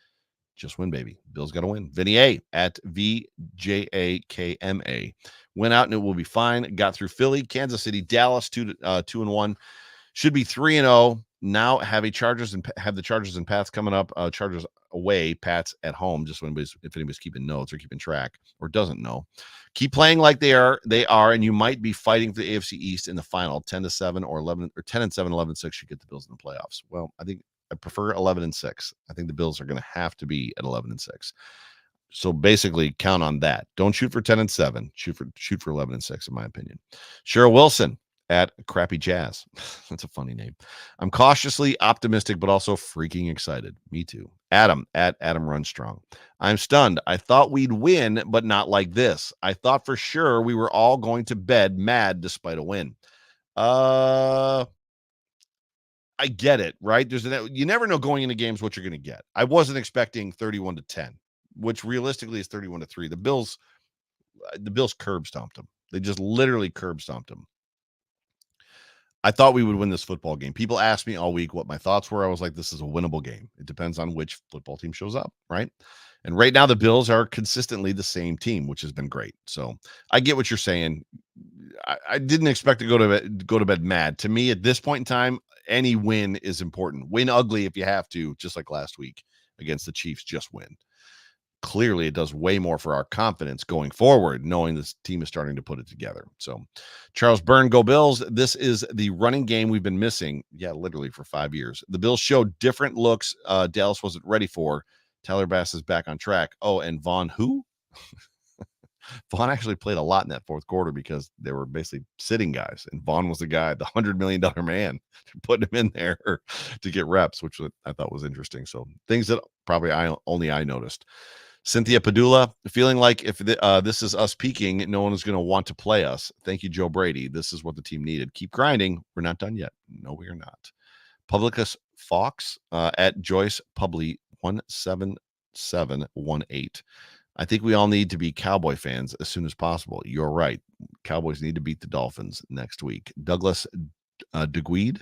Just win, baby. Bills got to win. Vinny A at VJAKMA. Went out and it will be fine. Got through Philly, Kansas City, Dallas, 2-1. Should be 3-0. Now have the Chargers and Pats coming up. Chargers away, Pats at home. Just if anybody's keeping notes or keeping track or doesn't know, keep playing like they are, and you might be fighting for the AFC East in the final. 10-7 or 11 or 10-7, 11-6 should get the Bills in the playoffs. Well, I think I prefer 11-6. I think the Bills are going to have to be at 11-6. So basically, count on that. Don't shoot for 10-7. Shoot for 11-6, in my opinion. Cheryl Wilson at Crappy Jazz. That's a funny name. I'm cautiously optimistic, but also freaking excited. Me too. Adam at Adam Runstrong. I'm stunned. I thought we'd win, but not like this. I thought for sure we were all going to bed mad despite a win. I get it, right? You never know going into games what you're going to get. I wasn't expecting 31-10, which realistically is 31-3. The Bills curb stomped them. They just literally curb stomped them. I thought we would win this football game. People asked me all week what my thoughts were. I was like, this is a winnable game. It depends on which football team shows up, right? And right now the Bills are consistently the same team, which has been great. So I get what you're saying. I didn't expect to go to bed mad. To me, at this point in time, any win is important. Win ugly if you have to, just like last week against the Chiefs. Just win. Clearly, it does way more for our confidence going forward, knowing this team is starting to put it together. So, Charles Byrne, go Bills. This is the running game we've been missing. Yeah, literally for 5 years. The Bills showed different looks Dallas wasn't ready for. Tyler Bass is back on track. Oh, and Vaughn, who? Vaughn actually played a lot in that fourth quarter because they were basically sitting guys. And Vaughn was the guy, the $100 million man, putting him in there to get reps, which I thought was interesting. So, things that probably only I noticed. Cynthia Padula, feeling like if this is us peaking, no one is going to want to play us. Thank you, Joe Brady. This is what the team needed. Keep grinding. We're not done yet. No, we are not. Publicus Fox at Joyce Publi 17718. I think we all need to be Cowboy fans as soon as possible. You're right. Cowboys need to beat the Dolphins next week. Douglas DeGuide.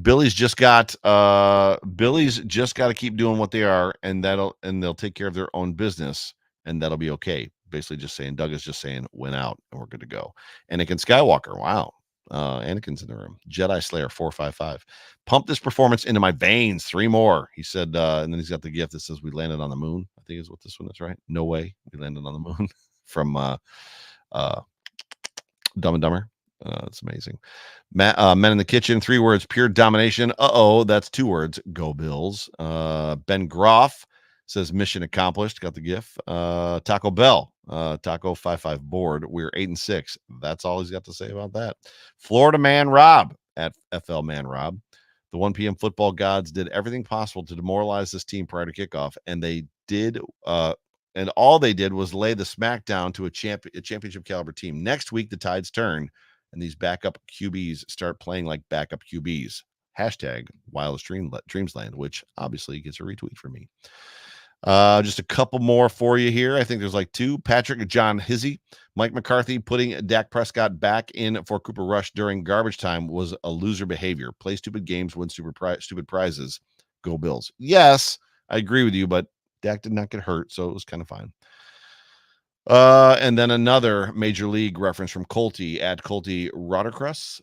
Billy's just got to keep doing what they are, and they'll take care of their own business, and that'll be okay. Basically just saying, Doug is just saying, win out, and we're good to go. Anakin Skywalker, wow. Anakin's in the room. Jedi Slayer 455. Pump this performance into my veins. 3 more. He said, and then he's got the gift that says we landed on the moon. I think is what this one is, right? No way. We landed on the moon from Dumb and Dumber. It's amazing. Men in the Kitchen, 3 words, pure domination. That's 2 words. Go Bills. Ben Groff says mission accomplished. Got the gif. Taco Bell, Taco 55 board. We're 8-6. That's all he's got to say about that. Florida Man Rob at FL Man Rob. The 1 p.m. football gods did everything possible to demoralize this team prior to kickoff, and they did. And all they did was lay the smackdown to a championship caliber team. Next week, the tides turn, and these backup QBs start playing like backup QBs. Hashtag Wildest Dreamsland, which obviously gets a retweet for me. Just a couple more for you here. I think there's like 2. Patrick John Hizzy. Mike McCarthy putting Dak Prescott back in for Cooper Rush during garbage time was a loser behavior. Play stupid games, win stupid prizes. Go Bills. Yes, I agree with you, but Dak did not get hurt, so it was kind of fine. And then another Major League reference from Colty at Colty Roddercruss.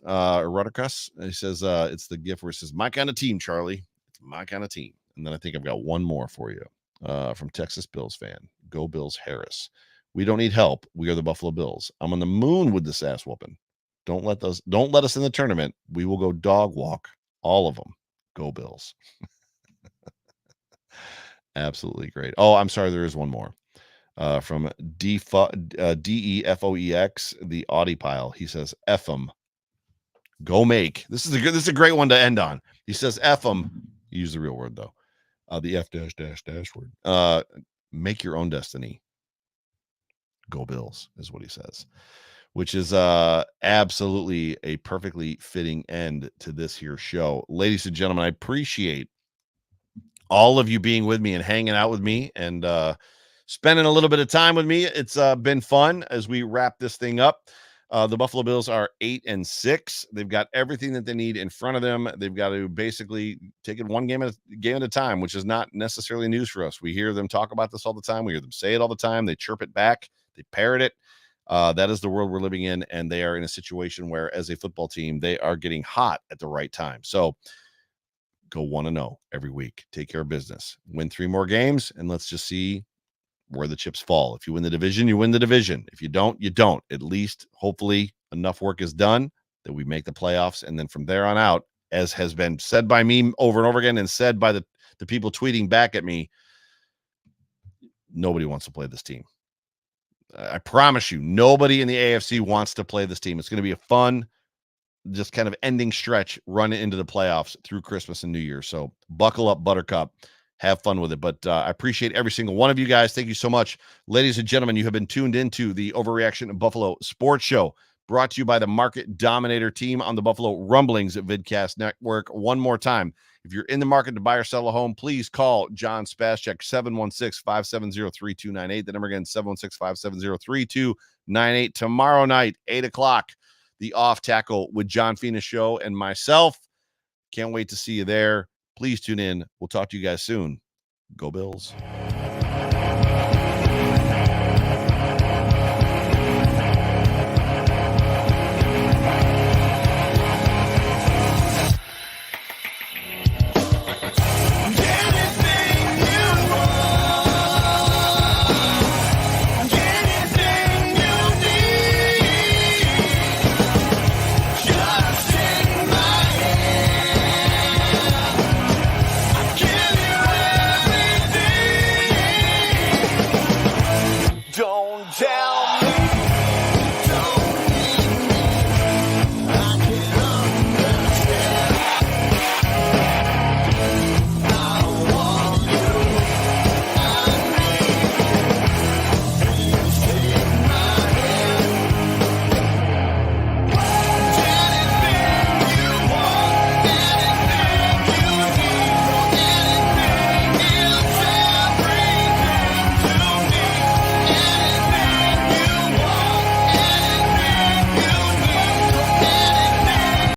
He says, it's the gift where it says, my kind of team, Charlie. It's my kind of team. And then I think I've got one more for you from Texas Bills fan. Go Bills Harris. We don't need help. We are the Buffalo Bills. I'm on the moon with this ass whooping. Don't let us in the tournament. We will go dog walk all of them. Go Bills. Absolutely great. Oh, I'm sorry. There is one more. From DEFOEX, the Audi pile. He says, F 'em. Go make. This is a great one to end on. He says, F 'em. Use the real word, though. The F dash word. Make your own destiny. Go Bills is what he says, which is absolutely a perfectly fitting end to this here show. Ladies and gentlemen, I appreciate all of you being with me and hanging out with me and spending a little bit of time with me. It's been fun as we wrap this thing up. The Buffalo Bills are 8-6. They've got everything that they need in front of them. They've got to basically take it one game at a time, which is not necessarily news for us. We hear them talk about this all the time. We hear them say it all the time. They chirp it back. They parrot it. That is the world we're living in, and they are in a situation where, as a football team, they are getting hot at the right time. So go 1-0 every week. Take care of business. Win 3 more games, and let's just see where the chips fall. If you win the division, you win the division. If you don't, you don't. At least, hopefully, enough work is done that we make the playoffs. And then from there on out, as has been said by me over and over again and said by the people tweeting back at me, nobody wants to play this team. I promise you, nobody in the AFC wants to play this team. It's going to be a fun, just kind of ending stretch, run into the playoffs through Christmas and New Year. So buckle up, Buttercup. Have fun with it. But I appreciate every single one of you guys. Thank you so much. Ladies and gentlemen, you have been tuned into the Overreaction Buffalo Sports Show, brought to you by the Market Dominator team on the Buffalo Rumblings Vidcast Network. One more time, if you're in the market to buy or sell a home, please call John Spascheck, 716-570-3298. The number again, 716-570-3298. Tomorrow night, 8 o'clock, the Off Tackle with John Fina show and myself. Can't wait to see you there. Please tune in. We'll talk to you guys soon. Go Bills.